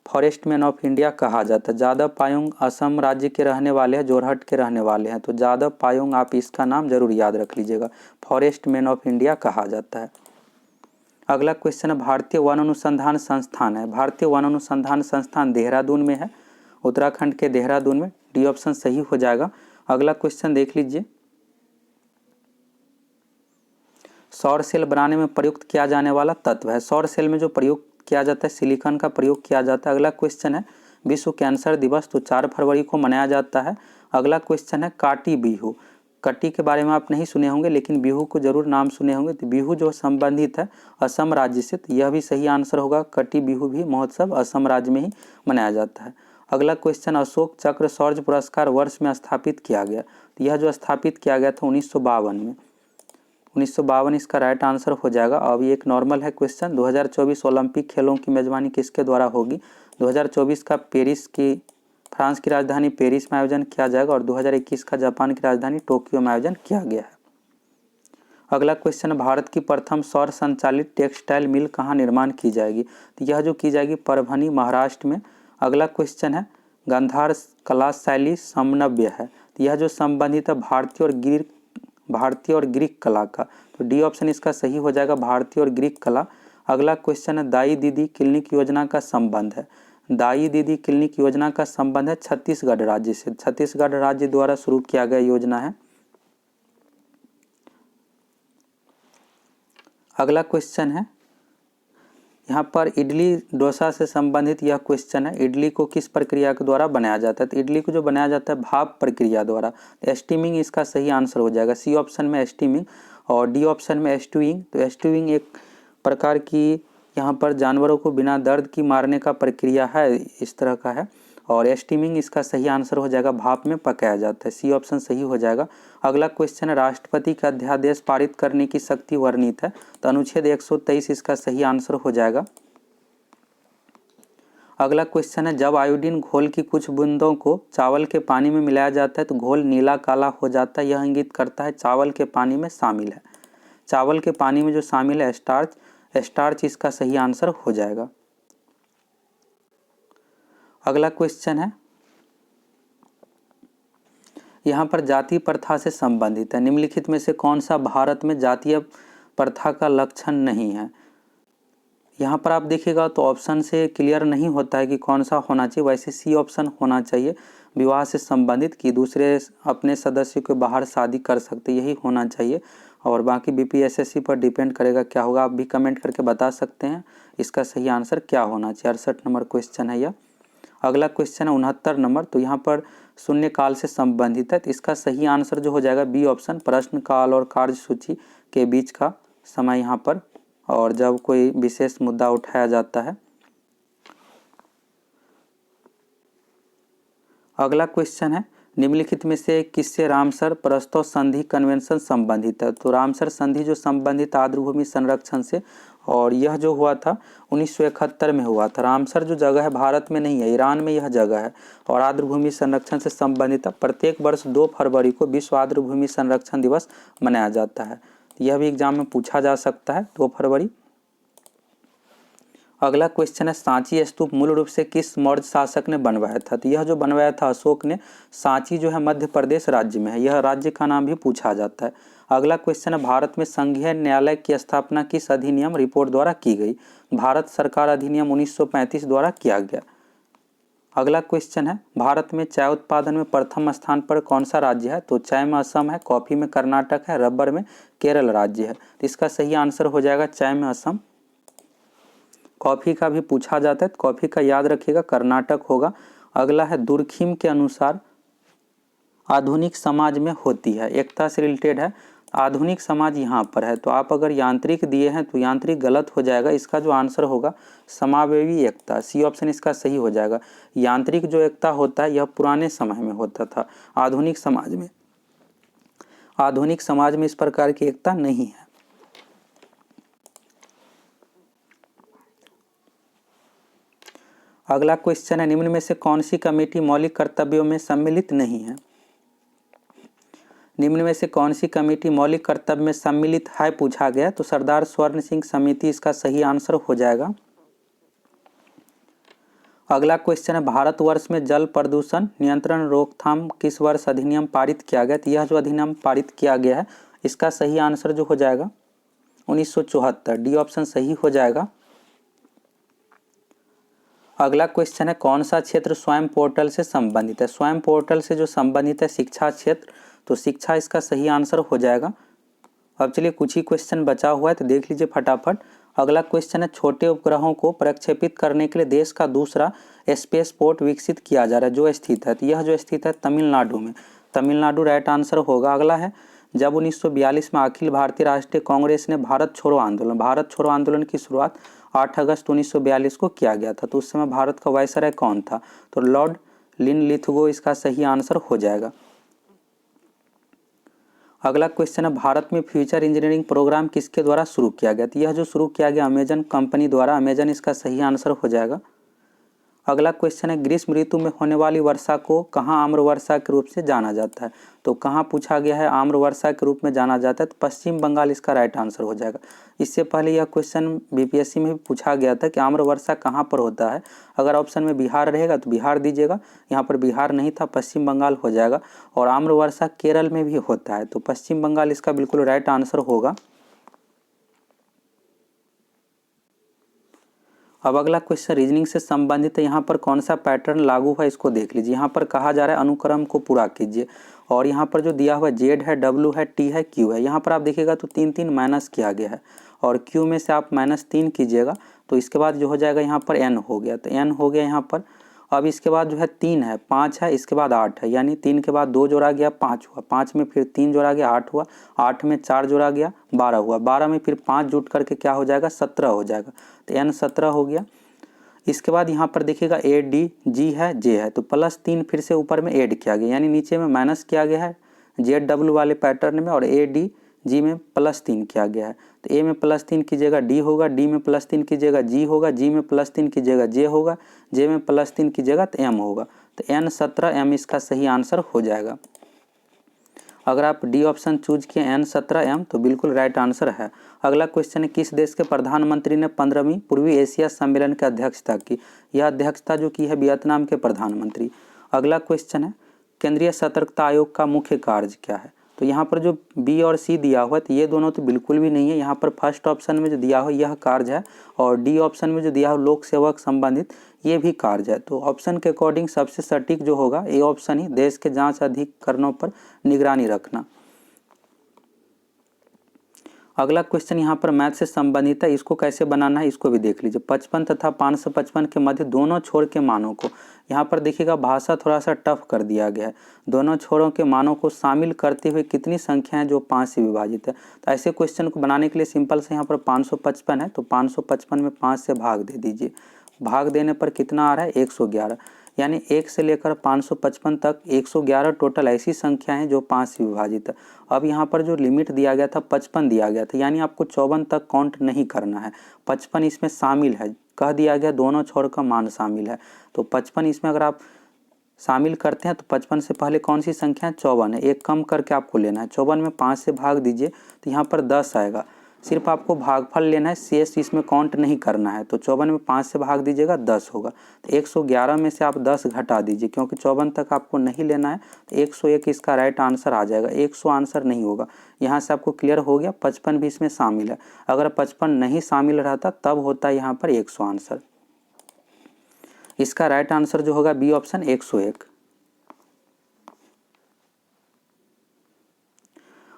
फॉरेस्ट मैन ऑफ इंडिया कहा जाता है। जादव पायुंग असम राज्य के रहने वाले हैं, जोरहट के रहने वाले हैं। तो जादव पायुंग, आप इसका नाम जरूर याद रख लीजिएगा, फॉरेस्ट मैन ऑफ इंडिया कहा जाता है। अगला क्वेश्चन है, भारतीय वन अनुसंधान संस्थान है। भारतीय वन अनुसंधान संस्थान देहरादून में है, उत्तराखंड के देहरादून में। डी ऑप्शन सही हो जाएगा। अगला क्वेश्चन देख लीजिए, सौर सेल बनाने में प्रयुक्त किया जाने वाला तत्व है। सौर सेल में जो प्रयोग किया जाता है सिलिकॉन का प्रयोग किया जाता है। अगला क्वेश्चन है, विश्व कैंसर दिवस तो 4 फरवरी को मनाया जाता है। अगला क्वेश्चन है, काटी बिहू। कटी के बारे में आप नहीं सुने होंगे, लेकिन बिहू को जरूर नाम सुने होंगे। तो बिहू जो संबंधित है असम राज्य से, तो यह भी सही आंसर होगा। कटी बिहू भी महोत्सव असम राज्य में ही मनाया जाता है। अगला क्वेश्चन, अशोक चक्र शौर्य पुरस्कार वर्ष में स्थापित किया गया। तो यह जो स्थापित किया गया था 1952 में, 1952 इसका राइट आंसर हो जाएगा। अभी एक नॉर्मल है क्वेश्चन, 2024 ओलंपिक खेलों की मेजबानी किसके द्वारा होगी? 2024 का फ्रांस की राजधानी पेरिस में आयोजन किया जाएगा और 2021 का जापान की राजधानी टोक्यो में आयोजन किया गया है। अगला क्वेश्चन, भारत की प्रथम सौर संचालित टेक्सटाइल मिल कहाँ निर्माण की जाएगी? तो यह जो की जाएगी परभनी महाराष्ट्र में। अगला क्वेश्चन है, गांधार कला शैली समन्वय है। तो यह जो संबंधित है भारतीय और ग्रीक कला का। तो डी ऑप्शन इसका सही हो जाएगा, भारतीय और ग्रीक कला। अगला क्वेश्चन है, दाई दीदी क्लिनिक योजना का संबंध है। दाई दीदी क्लिनिक योजना का संबंध है छत्तीसगढ़ राज्य से। छत्तीसगढ़ राज्य द्वारा शुरू किया गया योजना है। अगला क्वेश्चन है, यहाँ पर इडली डोसा से संबंधित यह क्वेश्चन है, इडली को किस प्रक्रिया के द्वारा बनाया जाता है? तो इडली को जो बनाया जाता है भाप प्रक्रिया द्वारा। स्टीमिंग इसका सही आंसर हो जाएगा। सी ऑप्शन में स्टीमिंग और डी ऑप्शन में स्टूइंग। तो स्टूइंग एक प्रकार की यहाँ पर जानवरों को बिना दर्द की मारने का प्रक्रिया है, इस तरह का है। और स्टीमिंग इसका सही आंसर हो जाएगा, भाप में पकाया जाता है। सी ऑप्शन सही हो जाएगा। अगला क्वेश्चन है, राष्ट्रपति का अध्यादेश पारित करने की शक्ति वर्णित है। तो अनुच्छेद 123 इसका सही आंसर हो जाएगा। अगला क्वेश्चन है, जब आयोडीन घोल की कुछ बूंदों को चावल के पानी में मिलाया जाता है तो घोल नीला काला हो जाता है, यह इंगित करता है चावल के पानी में शामिल है। चावल के पानी में जो शामिल है स्टार्च इसका सही आंसर हो जाएगा। अगला क्वेश्चन है, यहाँ पर जाति प्रथा से संबंधित है। निम्नलिखित में से कौन सा भारत में जातीय प्रथा का लक्षण नहीं है? यहाँ पर आप देखिएगा तो ऑप्शन से क्लियर नहीं होता है कि कौन सा होना चाहिए। वैसे सी ऑप्शन होना चाहिए, विवाह से संबंधित, कि दूसरे अपने सदस्य के बाहर शादी कर सकते, यही होना चाहिए। और बाकी बीपीएसएससी पर डिपेंड करेगा क्या होगा। आप भी कमेंट करके बता सकते हैं इसका सही आंसर क्या होना चाहिए। 68 नंबर क्वेश्चन है यह। अगला क्वेश्चन है 69 नंबर, तो यहाँ पर शून्य काल से संबंधित है। तो इसका सही आंसर जो हो जाएगा बी ऑप्शन, प्रश्न काल और कार्य सूची के बीच का समय यहाँ पर, और जब कोई विशेष मुद्दा उठाया जाता है। अगला क्वेश्चन है, निम्नलिखित में से किससे रामसर प्रस्ताव संधि कन्वेंशन संबंधित है? तो रामसर संधि जो संबंधित आर्द्रभूमि संरक्षण से, और यह जो हुआ था 1971 में हुआ था। रामसर जो जगह है भारत में नहीं है, ईरान में यह जगह है, और आर्द्रभूमि संरक्षण से संबंधित है। प्रत्येक वर्ष 2 फरवरी को विश्व आर्द्रभूमि संरक्षण दिवस मनाया जाता है। यह भी एग्जाम में पूछा जा सकता है, 2 फरवरी। अगला क्वेश्चन है, सांची स्तूप मूल रूप से किस मौर्य शासक ने बनवाया था? तो यह जो बनवाया था अशोक ने। सांची जो है मध्य प्रदेश राज्य में है, यह राज्य का नाम भी पूछा जाता है। अगला क्वेश्चन है, भारत में संघीय न्यायालय की स्थापना किस अधिनियम रिपोर्ट द्वारा की गई? भारत सरकार अधिनियम 1935 द्वारा किया गया। अगला क्वेश्चन है, भारत में चाय उत्पादन में प्रथम स्थान पर कौन सा राज्य है? तो चाय में असम है, कॉफी में कर्नाटक है, रबर में केरल राज्य है। तो इसका सही आंसर हो जाएगा चाय में असम। कॉफी का भी पूछा जाता है, कॉफी का याद रखिएगा कर्नाटक होगा। अगला है, दुर्खिम के अनुसार आधुनिक समाज में होती है, एकता से रिलेटेड है। आधुनिक समाज यहाँ पर है, तो आप अगर यांत्रिक दिए हैं तो यांत्रिक गलत हो जाएगा। इसका जो आंसर होगा समावेशी एकता, सी ऑप्शन इसका सही हो जाएगा। यांत्रिक जो एकता होता है यह पुराने समय में होता था, आधुनिक समाज में इस प्रकार की एकता नहीं है। अगला क्वेश्चन है, निम्न में से कौन सी कमेटी मौलिक कर्तव्यों में सम्मिलित नहीं है? निम्न में से कौन सी कमेटी मौलिक कर्तव्य में सम्मिलित है पूछा गया, तो सरदार स्वर्ण सिंह समिति इसका सही आंसर हो जाएगा। अगला क्वेश्चन है, भारतवर्ष में जल प्रदूषण नियंत्रण रोकथाम किस वर्ष अधिनियम पारित किया गया? तो यह जो अधिनियम पारित किया गया है इसका सही आंसर जो हो जाएगा 1974, डी ऑप्शन सही हो जाएगा। अगला क्वेश्चन है, कौन सा क्षेत्र स्वयं पोर्टल से संबंधित है? स्वयं पोर्टल से जो संबंधित है शिक्षा क्षेत्र, तो शिक्षा इसका सही आंसर हो जाएगा। अब चलिए कुछ ही क्वेश्चन बचा हुआ है तो देख लीजिए फटाफट। अगला क्वेश्चन है, छोटे उपग्रहों को प्रक्षेपित करने के लिए देश का दूसरा स्पेस पोर्ट विकसित किया जा रहा है, जो स्थित है, तो यह जो स्थित है तमिलनाडु में, तमिलनाडु राइट आंसर होगा। अगला है, जब 1942 में अखिल भारतीय राष्ट्रीय कांग्रेस ने भारत छोड़ो आंदोलन की शुरुआत 8 अगस्त 1942 को किया गया था, तो उस समय भारत का वायसराय कौन था? तो लॉर्ड लिनलिथगो इसका सही आंसर हो जाएगा। अगला क्वेश्चन है, भारत में फ्यूचर इंजीनियरिंग प्रोग्राम किसके द्वारा शुरू किया गया? तो यह जो शुरू किया गया अमेजन कंपनी द्वारा, अमेजन इसका सही आंसर हो जाएगा। अगला क्वेश्चन है, ग्रीष्म ऋतु में होने वाली वर्षा को कहाँ आम्र वर्षा के रूप से जाना जाता है? तो कहाँ पूछा गया है आम्र वर्षा के रूप में जाना जाता है? तो पश्चिम बंगाल इसका राइट आंसर हो जाएगा। इससे पहले यह क्वेश्चन बीपीएससी में भी पूछा गया था कि आम्र वर्षा कहाँ पर होता है। अगर ऑप्शन में बिहार रहेगा तो बिहार दीजिएगा, यहाँ पर बिहार नहीं था, पश्चिम बंगाल हो जाएगा। और आम्र वर्षा केरल में भी होता है, तो पश्चिम बंगाल इसका बिल्कुल राइट आंसर होगा। अब अगला क्वेश्चन रीजनिंग से संबंधित है, यहाँ पर कौन सा पैटर्न लागू है इसको देख लीजिए। यहाँ पर कहा जा रहा है अनुक्रम को पूरा कीजिए, और यहाँ पर जो दिया हुआ जेड है, डब्ल्यू है, टी है, क्यू है, यहाँ पर आप देखिएगा तो 3 माइनस किया गया है, और क्यू में से आप -3 कीजिएगा तो इसके बाद जो हो जाएगा यहाँ पर एन हो गया, तो एन हो गया यहाँ पर। अब इसके बाद जो है 3 है, 5 है, इसके बाद 8 है, यानी 3 के बाद 2 जोड़ा गया 5 हुआ, 5 में फिर 3 जोड़ा गया 8 हुआ, 8 में 4 जोड़ा गया 12 हुआ, 12 में फिर 5 जुट करके क्या हो जाएगा 17 हो जाएगा, तो एन 17 हो गया। इसके बाद यहाँ पर देखिएगा ए डी जी है, जे है, तो +3 फिर से ऊपर में ऐड किया गया, यानी नीचे में माइनस किया गया है जेड डब्ल्यू वाले पैटर्न में, और ए डी जी में +3 किया गया है, तो ए में +3 कीजिएगा डी होगा, डी में +3 कीजिएगा जी होगा, जी में +3 कीजिएगा जे होगा, जे में +3 कीजिएगा तो एम होगा, तो एन 17 एम इसका सही आंसर हो जाएगा। अगर आप डी ऑप्शन चूज किए एन 17 एम तो बिल्कुल राइट आंसर है। अगला क्वेश्चन है, किस देश के प्रधानमंत्री ने 15वीं पूर्वी एशिया सम्मेलन की अध्यक्षता की? यह अध्यक्षता जो की है वियतनाम के प्रधानमंत्री। अगला क्वेश्चन है, केंद्रीय सतर्कता आयोग का मुख्य कार्य क्या है? तो यहाँ पर जो बी और सी दिया हुआ है तो ये दोनों तो बिल्कुल भी नहीं है, यहाँ पर फर्स्ट ऑप्शन में जो दिया हुआ यह कार्य है, और डी ऑप्शन में जो दिया हुआ लोक सेवक संबंधित ये भी कार्य है। तो ऑप्शन के अकॉर्डिंग सबसे सटीक जो होगा ए ऑप्शन ही, देश के जांच अधिकरणों पर निगरानी रखना। अगला क्वेश्चन यहाँ पर मैथ से संबंधित है, इसको कैसे बनाना है इसको भी देख लीजिए। 55 तथा 555 के मध्य दोनों छोर के मानों को, यहाँ पर देखिएगा भाषा थोड़ा सा टफ कर दिया गया है, दोनों छोरों के मानों को शामिल करते हुए कितनी संख्या है जो 5 से विभाजित है? तो ऐसे क्वेश्चन को बनाने के लिए सिंपल से यहाँ पर 555 है, तो 555 में 5 से भाग दे दीजिए, भाग देने पर कितना आ रहा है 111, यानी 1 से लेकर 555 तक 111 टोटल ऐसी संख्या है जो 5 से विभाजित है। अब यहाँ पर जो लिमिट दिया गया था 55 दिया गया था, यानी आपको 54 तक काउंट नहीं करना है, 55 इसमें शामिल है, कह दिया गया दोनों छोर का मान शामिल है, तो 55 इसमें अगर आप शामिल करते हैं तो 55 से पहले कौन सी संख्या है 54 है, एक कम करके आपको लेना है, 54 में 5 से भाग दीजिए तो यहाँ पर 10 आएगा, सिर्फ आपको भागफल लेना है, शेष इसमें काउंट नहीं करना है, तो 54 में 5 से भाग दीजिएगा 10 होगा, तो 111 में से आप 10 घटा दीजिए, क्योंकि 54 तक आपको नहीं लेना है, तो 101 इसका राइट आंसर आ जाएगा, 100 आंसर नहीं होगा। यहाँ से आपको क्लियर हो गया 55 भी इसमें शामिल है, अगर 55 नहीं शामिल रहता तब होता है यहाँ पर 100 आंसर। इसका राइट आंसर जो होगा बी ऑप्शन 101।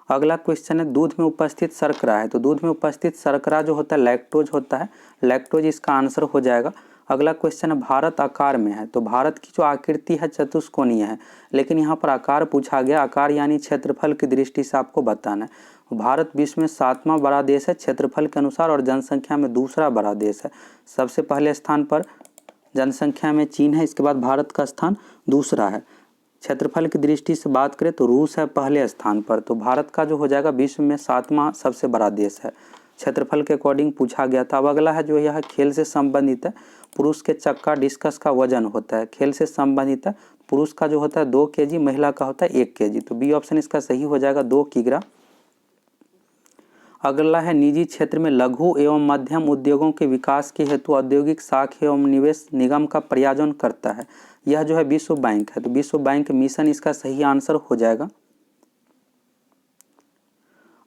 अगला क्वेश्चन है, दूध में उपस्थित शर्करा है, तो दूध में उपस्थित शर्करा जो होता है लैक्टोज होता है, लैक्टोज इसका आंसर हो जाएगा। अगला क्वेश्चन है, भारत आकार में है, तो भारत की जो आकृति है चतुष्कोणीय है, लेकिन यहाँ पर आकार पूछा गया, आकार यानी क्षेत्रफल की दृष्टि से आपको बताना है। भारत विश्व में 7वां बड़ा देश है क्षेत्रफल के अनुसार और जनसंख्या में दूसरा बड़ा देश है। सबसे पहले स्थान पर जनसंख्या में चीन है, इसके बाद भारत का स्थान दूसरा है। क्षेत्रफल की दृष्टि से बात करें तो रूस है पहले स्थान पर। तो भारत का जो हो जाएगा विश्व में 7वां सबसे बड़ा देश है, क्षेत्रफल के अकॉर्डिंग पूछा गया था। अब अगला है जो यह खेल से संबंधित है। पुरुष के चक्का डिस्कस का वजन होता है, खेल से संबंधित है। पुरुष का जो होता है 2 kg, महिला का होता है 1 kg। तो बी ऑप्शन इसका सही हो जाएगा, 2 किग्रा। अगला है निजी क्षेत्र में लघु एवं मध्यम उद्योगों के विकास के हेतु औद्योगिक साख एवं निवेश निगम का प्रायोजन करता है। यह जो है विश्व बैंक है। तो विश्व बैंक मिशन इसका सही आंसर हो जाएगा।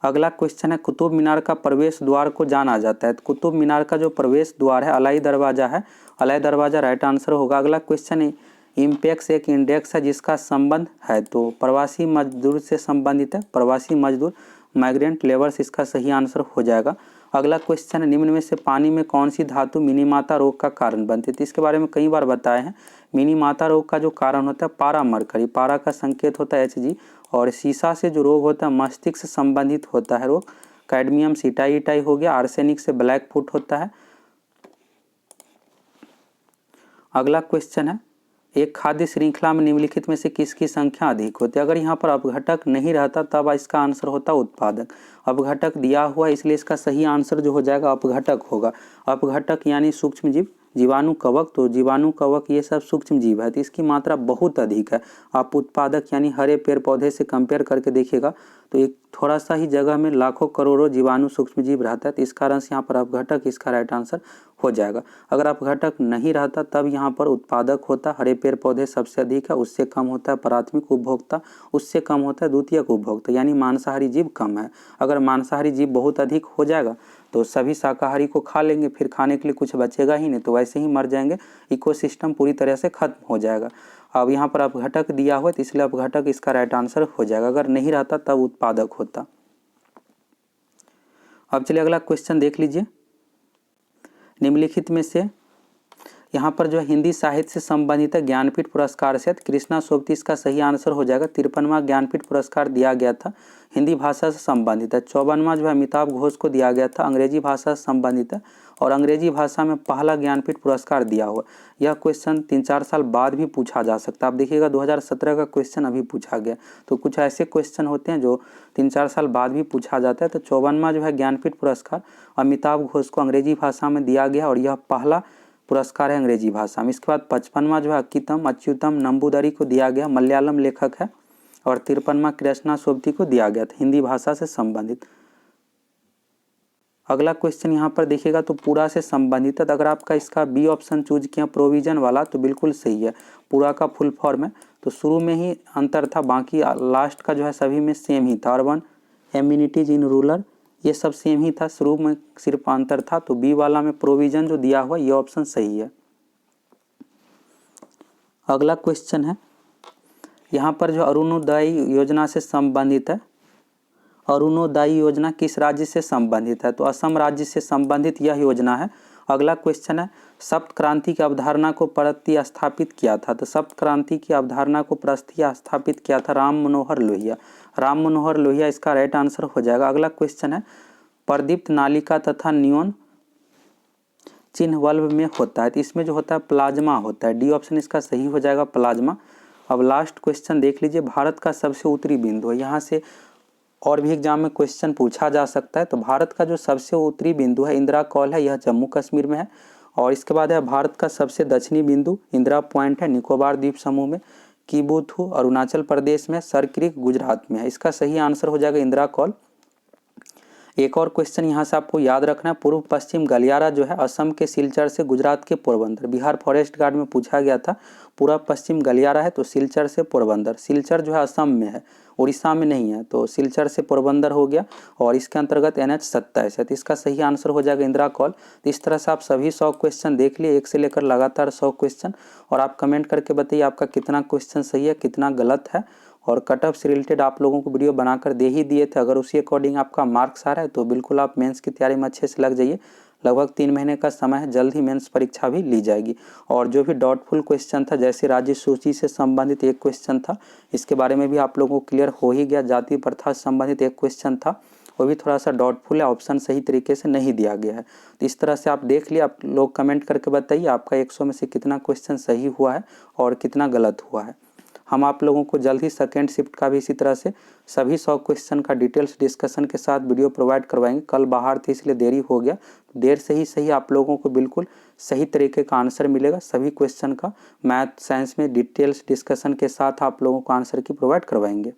अगला क्वेश्चन है कुतुब मीनार का प्रवेश द्वार को जाना जाता है। तो कुतुब मीनार का जो प्रवेश द्वार है अलाई दरवाजा है, अलाई दरवाजा राइट आंसर होगा। अगला क्वेश्चन है इम्पेक्स एक इंडेक्स है जिसका संबंध है। तो प्रवासी मजदूर से संबंधित है, प्रवासी मजदूर माइग्रेंट लेबर्स इसका सही आंसर हो जाएगा। अगला क्वेश्चन है निम्न में से पानी में कौन सी धातु मिनीमाता रोग का कारण बनती है। तो इसके बारे में कई बार बताए हैं। मिनीमाता रोग का जो कारण होता है पारा मरकरी, पारा का संकेत होता है Hg, और सीसा से जो रोग होता है मस्तिष्क से संबंधित होता है रोग, कैडमियम सीटाईटाई हो गया। आर्सेनिक से ब्लैक फुट होता है। अगला क्वेश्चन है एक खाद्य श्रृंखला में निम्नलिखित में से किसकी संख्या अधिक होती है। अगर यहाँ पर अपघटक नहीं रहता तब इसका आंसर होता उत्पादक। अपघटक दिया हुआ है इसलिए इसका सही आंसर जो हो जाएगा अपघटक होगा। अपघटक यानी सूक्ष्म जीव, जीवाणु कवक। तो जीवाणु कवक ये सब सूक्ष्म जीव है, तो इसकी मात्रा बहुत अधिक है। आप उत्पादक यानी हरे पेड़ पौधे से कंपेयर करके देखिएगा तो एक थोड़ा सा ही जगह में लाखों करोड़ों जीवाणु सूक्ष्म जीव रहता है। तो इस कारण से यहाँ पर अपघटक इसका राइट आंसर हो जाएगा। अगर अपघटक नहीं रहता तब यहाँ पर उत्पादक होता। हरे पेड़ पौधे सबसे अधिक है, उससे कम होता है प्राथमिक उपभोक्ता, उससे कम होता है द्वितीयक उपभोक्ता, यानी मांसाहारी जीव कम है। अगर मांसाहारी जीव बहुत अधिक हो जाएगा तो सभी शाकाहारी को खा लेंगे, फिर खाने के लिए कुछ बचेगा ही नहीं, तो वैसे ही मर जाएंगे, इकोसिस्टम पूरी तरह से खत्म हो जाएगा। अब यहाँ पर अपघटक दिया हुआ तो इसलिए अपघटक इसका राइट आंसर हो जाएगा। अगर नहीं रहता तब उत्पादक होता। अब चलिए अगला क्वेश्चन देख लीजिए। निम्नलिखित में से यहाँ पर जो हिंदी साहित्य से संबंधित है ज्ञानपीठ पुरस्कार से कृष्णा सोबती इसका सही आंसर हो जाएगा। 53वां ज्ञानपीठ पुरस्कार दिया गया था, हिंदी भाषा से संबंधित है। 54वां जो है अमिताभ घोष को दिया गया था, अंग्रेजी भाषा से संबंधित है, और अंग्रेजी भाषा में पहला ज्ञानपीठ पुरस्कार दिया हुआ। यह क्वेश्चन 3-4 साल बाद भी पूछा जा सकता है। आप देखिएगा 2017 का क्वेश्चन अभी पूछा गया, तो कुछ ऐसे क्वेश्चन होते हैं जो 3-4 साल बाद भी पूछा जाता है। तो 54वां जो है ज्ञानपीठ पुरस्कार अमिताभ घोष को अंग्रेजी भाषा में दिया गया और यह पहला पुरस्कार है अंग्रेजी भाषा में। इसके बाद 55वां जो है अक्कीतम अच्युतम नंबूदरी को दिया गया, मलयालम लेखक है, और 53वां कृष्णा सोबती को दिया गया था, हिंदी भाषा से संबंधित। अगला क्वेश्चन यहाँ पर देखिएगा तो पूरा से संबंधित है। अगर आपका इसका बी ऑप्शन चूज किया प्रोविजन वाला तो बिल्कुल सही है। पूरा का फुल फॉर्म है, तो शुरू में ही अंतर था, बाकी लास्ट का जो है सभी में सेम ही था। अर्बन एम्यूनिटीज इन रूरल ये सब सेम ही था, शुरू में सिर्फ अंतर था। तो बी वाला में प्रोविजन जो दिया हुआ ये ऑप्शन सही है। अगला क्वेश्चन है यहाँ पर जो अरुणोदय योजना से संबंधित है, अरुणोदय योजना किस राज्य से संबंधित है। तो असम राज्य से संबंधित यह योजना है। अगला क्वेश्चन है सप्त क्रांति की अवधारणा को प्रतिस्थापित किया था। तो सप्त क्रांति की अवधारणा को प्रतिस्थापित किया था राम मनोहर लोहिया। राम मनोहर लोहिया इसका राइट आंसर हो जाएगा। अगला क्वेश्चन है प्रदीप्त नालिका तथा न्यून चिन्ह वल्ब में होता है। तो इसमें जो होता है प्लाज्मा होता है, डी ऑप्शन इसका सही हो जाएगा प्लाज्मा। अब लास्ट क्वेश्चन देख लीजिए, भारत का सबसे उत्तरी बिंदु है। यहाँ से और भी एग्जाम में क्वेश्चन पूछा जा सकता है। तो भारत का जो सबसे उत्तरी बिंदु है इंदिरा कॉल है, यह जम्मू कश्मीर में है। और इसके बाद है भारत का सबसे दक्षिणी बिंदु इंदिरा पॉइंट है निकोबार द्वीप समूह में, कीबुथु अरुणाचल प्रदेश में, सरक्रिक गुजरात में है। इसका सही आंसर हो जाएगा इंदिरा कॉल। एक और क्वेश्चन यहाँ से आपको याद रखना है, पूर्व पश्चिम गलियारा जो है असम के सिलचर से गुजरात के पोरबंदर, बिहार फॉरेस्ट गार्ड में पूछा गया था। पूर्व पश्चिम गलियारा है तो सिलचर से पोरबंदर, सिलचर जो है असम में है, उड़ीसा में नहीं है, तो सिलचर से पोरबंदर हो गया और इसके अंतर्गत NH-27 है। तो इसका सही आंसर हो जाएगा इंदिरा कॉल। तो इस तरह से आप सभी 100 क्वेश्चन देख लिए, एक से लेकर लगातार 100 क्वेश्चन, और आप कमेंट करके बताइए आपका कितना क्वेश्चन सही है कितना गलत है। और कट ऑफ से रिलेटेड आप लोगों को वीडियो बनाकर दे ही दिए थे, अगर उसी अकॉर्डिंग आपका मार्क्स आ रहा है तो बिल्कुल आप मेंस की तैयारी में अच्छे से लग जाइए। लगभग 3 महीने का समय है, जल्द ही मेंस परीक्षा भी ली जाएगी। और जो भी डाउटफुल क्वेश्चन था, जैसे राज्य सूची से संबंधित एक क्वेश्चन था, इसके बारे में भी आप लोगों को क्लियर हो ही गया। जाति प्रथा से संबंधित एक क्वेश्चन था, वो भी थोड़ा सा डाउटफुल है, ऑप्शन सही तरीके से नहीं दिया गया है। तो इस तरह से आप देख लिए, आप लोग कमेंट करके बताइए आपका 100 में से कितना क्वेश्चन सही हुआ है और कितना गलत हुआ है। हम आप लोगों को जल्द ही सेकेंड शिफ्ट का भी इसी तरह से सभी 100 क्वेश्चन का डिटेल्स डिस्कशन के साथ वीडियो प्रोवाइड करवाएंगे। कल बाहर थे इसलिए देरी हो गया, देर से ही सही आप लोगों को बिल्कुल सही तरीके का आंसर मिलेगा। सभी क्वेश्चन का मैथ साइंस में डिटेल्स डिस्कशन के साथ आप लोगों को आंसर की प्रोवाइड करवाएंगे।